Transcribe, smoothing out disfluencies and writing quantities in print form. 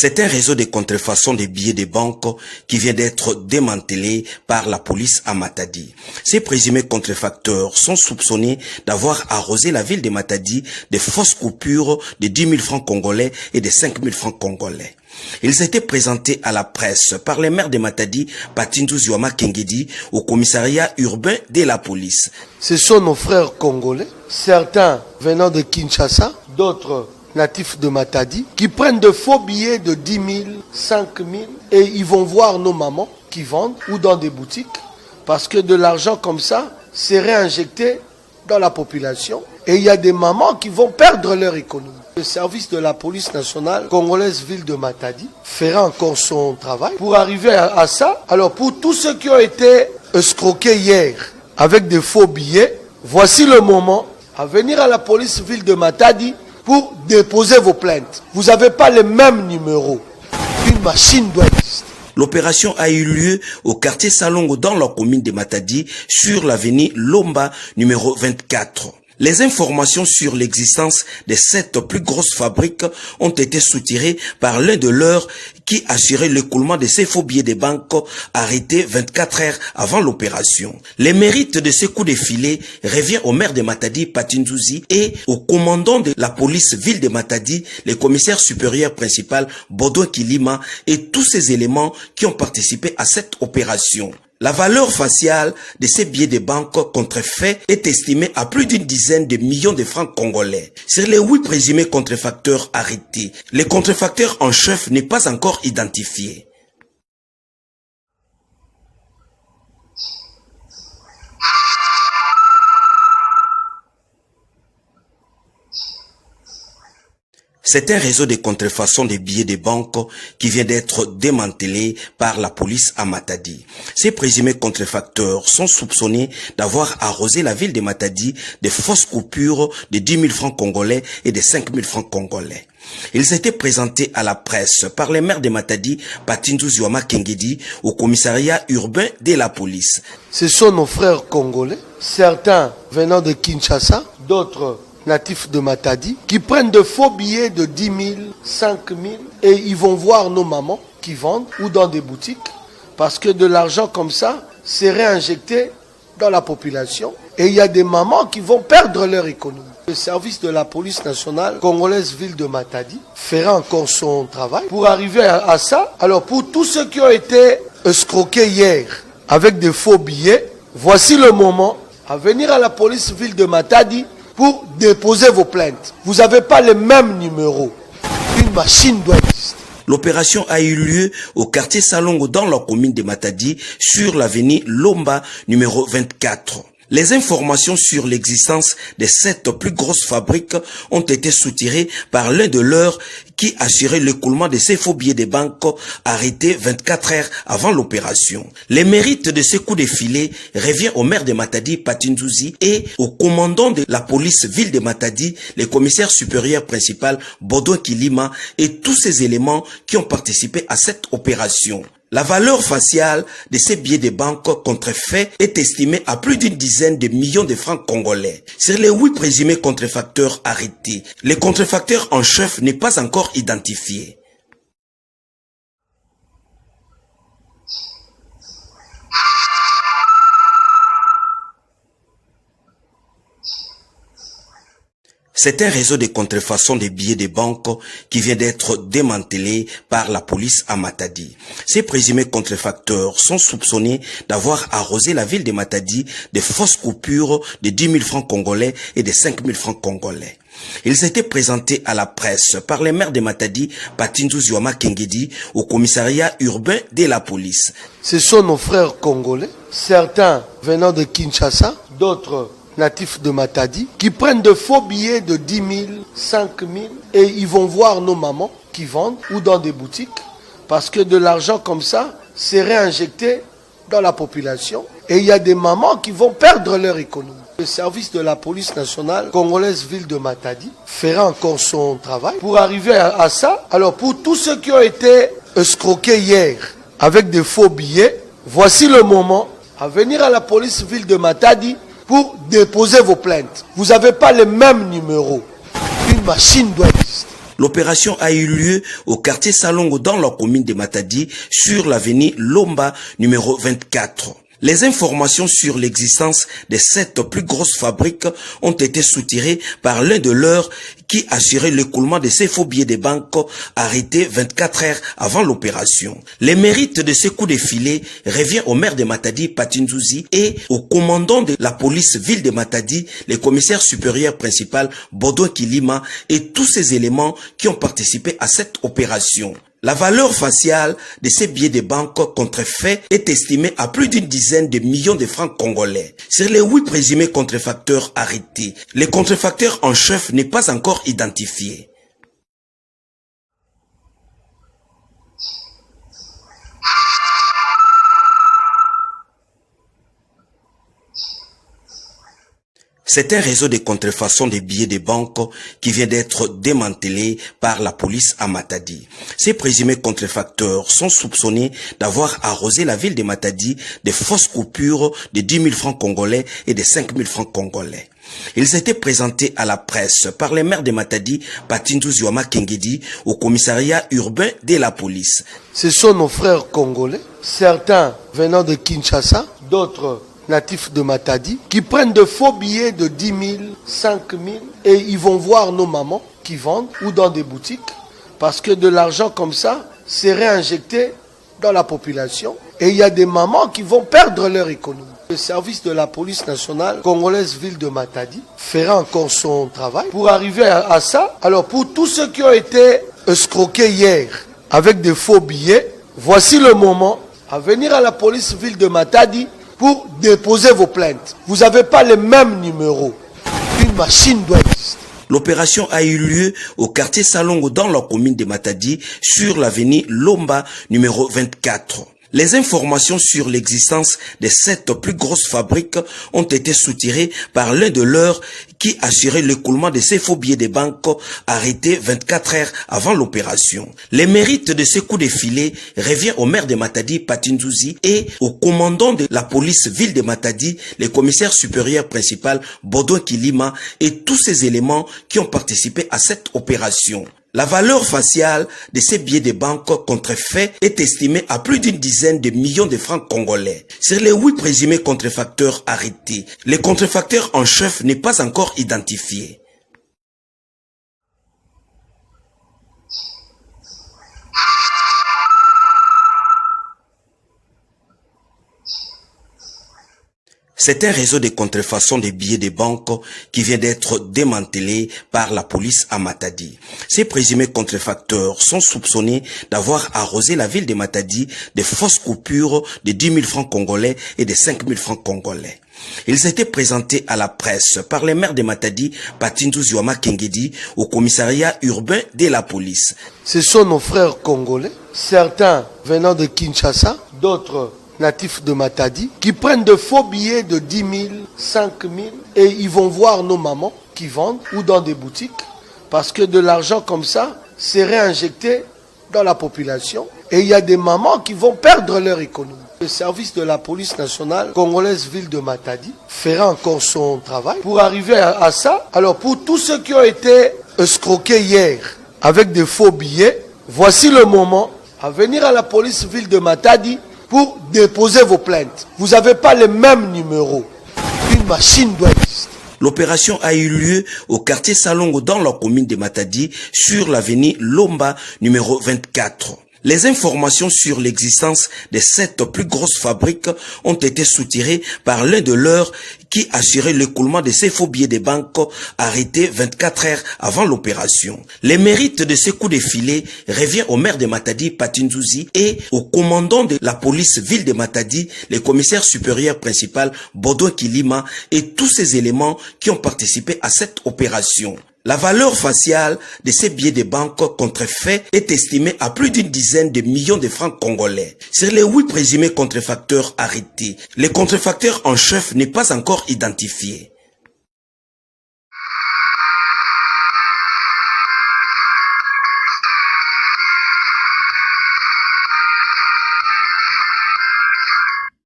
C'est un réseau de contrefaçon des billets de banque qui vient d'être démantelé par la police à Matadi. Ces présumés contrefacteurs sont soupçonnés d'avoir arrosé la ville de Matadi de fausses coupures de 10 000 francs congolais et de 5 000 francs congolais. Ils étaient présentés à la presse par les maires de Matadi, Patindu Ziwama Kengedi, au commissariat urbain de la police. Ce sont nos frères congolais, certains venant de Kinshasa, d'autres natifs de Matadi, qui prennent de faux billets de 10 000, 5 000, et ils vont voir nos mamans qui vendent ou dans des boutiques, parce que de l'argent comme ça, c'est réinjecté dans la population, et il y a des mamans qui vont perdre leur économie. Le service de la police nationale congolaise ville de Matadi fera encore son travail pour arriver à ça. Alors pour tous ceux qui ont été escroqués hier avec des faux billets, voici le moment à venir à la police ville de Matadi pour déposer vos plaintes. Vous n'avez pas les mêmes numéros. Une machine doit exister. L'opération a eu lieu au quartier Salongo dans la commune de Matadi sur l'avenue Lomba numéro 24. Les informations sur l'existence de cette plus grosse fabrique ont été soutirées par l'un de leurs qui assurait l'écoulement de ces faux billets de banque arrêtés 24 heures avant l'opération. Les mérites de ces coups de filet revient au maire de Matadi, Patindouzi, et au commandant de la police ville de Matadi, le commissaire supérieur principal, Baudouin Kilima, et tous ces éléments qui ont participé à cette opération. La valeur faciale de ces billets de banque contrefaits est estimée à plus d'une dizaine de millions de francs congolais. Sur les 8 présumés contrefacteurs arrêtés, le contrefacteur en chef n'est pas encore identifié. C'est un réseau de contrefaçon des billets de banque qui vient d'être démantelé par la police à Matadi. Ces présumés contrefacteurs sont soupçonnés d'avoir arrosé la ville de Matadi de fausses coupures de 10 000 francs congolais et de 5 000 francs congolais. Ils étaient présentés à la presse par les maires de Matadi, Patindu Ziwama Kengedi, au commissariat urbain de la police. Ce sont nos frères congolais, certains venant de Kinshasa, d'autres natifs de Matadi, qui prennent de faux billets de 10 000, 5 000, et ils vont voir nos mamans qui vendent ou dans des boutiques, parce que de l'argent comme ça, c'est réinjecté dans la population, et il y a des mamans qui vont perdre leur économie. Le service de la police nationale congolaise ville de Matadi fera encore son travail pour arriver à ça. Alors pour tous ceux qui ont été escroqués hier avec des faux billets, voici le moment à venir à la police ville de Matadi pour déposer vos plaintes. Vous n'avez pas les mêmes numéros. Une machine doit exister. L'opération a eu lieu au quartier Salongo dans la commune de Matadi sur l'avenue Lomba numéro 24. Les informations sur l'existence de cette plus grosse fabrique ont été soutirées par l'un de leurs qui assurait l'écoulement de ces faux billets de banque arrêtés 24 heures avant l'opération. Les mérites de ces coups de filet revient au maire de Matadi, Patindouzi, et au commandant de la police ville de Matadi, le commissaire supérieur principal, Baudouin Kilima, et tous ces éléments qui ont participé à cette opération. La valeur faciale de ces billets de banque contrefaits est estimée à plus d'une dizaine de millions de francs congolais. Sur les 8 présumés contrefacteurs arrêtés, le contrefacteur en chef n'est pas encore identifié. C'est un réseau de contrefaçon des billets de banque qui vient d'être démantelé par la police à Matadi. Ces présumés contrefacteurs sont soupçonnés d'avoir arrosé la ville de Matadi de fausses coupures de 10 000 francs congolais et de 5 000 francs congolais. Ils étaient présentés à la presse par les maires de Matadi, Patindu Ziwama Kengedi, au commissariat urbain de la police. Ce sont nos frères congolais, certains venant de Kinshasa, d'autres natifs de Matadi, qui prennent de faux billets de 10 000, 5 000, et ils vont voir nos mamans qui vendent ou dans des boutiques, parce que de l'argent comme ça, c'est réinjecté dans la population, et il y a des mamans qui vont perdre leur économie. Le service de la police nationale congolaise ville de Matadi fera encore son travail pour arriver à ça. Alors pour tous ceux qui ont été escroqués hier avec des faux billets, voici le moment à venir à la police ville de Matadi pour déposer vos plaintes. Vous n'avez pas les mêmes numéros. Une machine doit exister. L'opération a eu lieu au quartier Salongo dans la commune de Matadi sur l'avenue Lomba numéro 24. Les informations sur l'existence de cette plus grosse fabrique ont été soutirées par l'un de leurs qui assurait l'écoulement de ces faux billets de banque arrêtés 24 heures avant l'opération. Le mérite de ces coups de filet revient au maire de Matadi, Patindouzi, et au commandant de la police ville de Matadi, le commissaire supérieur principal, Baudouin Kilima, et tous ces éléments qui ont participé à cette opération. La valeur faciale de ces billets de banque contrefaits est estimée à plus d'une dizaine de millions de francs congolais. Sur les 8 présumés contrefacteurs arrêtés, le contrefacteur en chef n'est pas encore identifié. C'est un réseau de contrefaçon des billets de banque qui vient d'être démantelé par la police à Matadi. Ces présumés contrefacteurs sont soupçonnés d'avoir arrosé la ville de Matadi de fausses coupures de 10 000 francs congolais et de 5 000 francs congolais. Ils étaient présentés à la presse par les maires de Matadi, Patindouzi Kengedi, au commissariat urbain de la police. Ce sont nos frères congolais, certains venant de Kinshasa, d'autres natifs de Matadi, qui prennent de faux billets de 10 000, 5 000 et ils vont voir nos mamans qui vendent ou dans des boutiques parce que de l'argent comme ça serait injecté dans la population et il y a des mamans qui vont perdre leur économie. Le service de la police nationale congolaise ville de Matadi fera encore son travail pour arriver à ça. Alors pour tous ceux qui ont été escroqués hier avec des faux billets, voici le moment à venir à la police ville de Matadi pour déposer vos plaintes. Vous n'avez pas le même numéro. Une machine doit exister. L'opération a eu lieu au quartier Salongo dans la commune de Matadi sur l'avenue Lomba numéro 24. Les informations sur l'existence de cette plus grosse fabrique ont été soutirées par l'un de leurs qui assurait l'écoulement de ces faux billets de banque arrêtés 24 heures avant l'opération. Le mérite de ces coups de filet revient au maire de Matadi, Patindouzi, et au commandant de la police ville de Matadi, le commissaire supérieur principal, Baudouin Kilima, et tous ces éléments qui ont participé à cette opération. La valeur faciale de ces billets de banque contrefaits est estimée à plus d'une dizaine de millions de francs congolais. Sur les 8 présumés contrefacteurs arrêtés, le contrefacteur en chef n'est pas encore identifié. C'est un réseau de contrefaçon des billets de banque qui vient d'être démantelé par la police à Matadi. Ces présumés contrefacteurs sont soupçonnés d'avoir arrosé la ville de Matadi de fausses coupures de 10 000 francs congolais et de 5 000 francs congolais. Ils étaient présentés à la presse par les maires de Matadi, Patindouzi Kengedi, au commissariat urbain de la police. Ce sont nos frères congolais, certains venant de Kinshasa, d'autres natifs de Matadi, qui prennent de faux billets de 10 000, 5 000 et ils vont voir nos mamans qui vendent ou dans des boutiques parce que de l'argent comme ça serait injecté dans la population et il y a des mamans qui vont perdre leur économie. Le service de la police nationale congolaise ville de Matadi fera encore son travail pour arriver à ça. Alors pour tous ceux qui ont été escroqués hier avec des faux billets, voici le moment à venir à la police ville de Matadi pour déposer vos plaintes. Vous n'avez pas le même numéro. Une machine doit exister. L'opération a eu lieu au quartier Salongo dans la commune de Matadi sur l'avenue Lomba numéro 24. Les informations sur l'existence de cette plus grosse fabrique ont été soutirées par l'un de leurs qui assurait l'écoulement de ces faux billets de banque arrêtés 24 heures avant l'opération. Le mérite de ces coups de filet revient au maire de Matadi, Patindouzi, et au commandant de la police ville de Matadi, le commissaire supérieur principal, Baudouin Kilima, et tous ces éléments qui ont participé à cette opération. La valeur faciale de ces billets de banque contrefaits est estimée à plus d'une dizaine de millions de francs congolais. Sur les 8 présumés contrefacteurs arrêtés, le contrefacteur en chef n'est pas encore identifié.